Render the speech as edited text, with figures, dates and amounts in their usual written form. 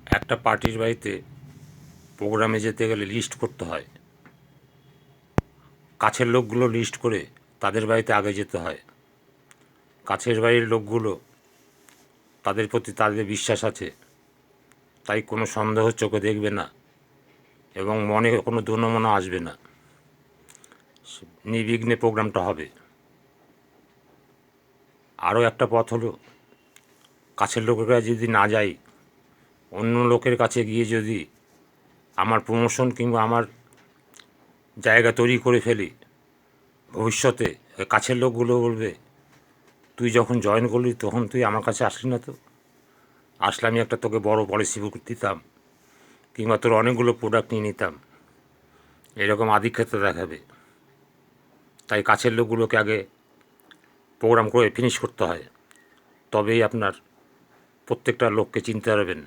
একটা পার্টির বাড়িতে প্রোগ্রামে যেতে গেলে লিস্ট করতে হয়। কাছের লোকগুলো লিস্ট করে তাদের বাড়িতে আগে যেতে হয়। কাছের বাড়ির লোকগুলো, তাদের প্রতি তাদের বিশ্বাস আছে, তাই কোনো সন্দেহ চোখে দেখবে না এবং মনে কোনো দোনমনা আসবে না, নির্বিঘ্নে প্রোগ্রামটা হবে। আরও একটা পথ হলো, কাছের লোকেরা যদি না যাই, অন্য লোকের কাছে গিয়ে যদি আমার প্রমোশন কিংবা আমার জায়গা তৈরি করে ফেলি, ভবিষ্যতে কাছের লোকগুলো বলবে, তুই যখন জয়েন করলি তখন তুই আমার কাছে আসলি না, তো আসলে আমি একটা তোকে বড় পলিসি বুক দিতাম কিংবা তোর অনেকগুলো প্রোডাক্ট নিয়ে নিতাম, এরকম আধিক্যতা দেখাবে। তাই কাছের লোকগুলোকে আগে প্রোগ্রাম করে ফিনিশ করতে হয়, তবেই আপনার প্রত্যেকটা লোককে চিনতে পারবেন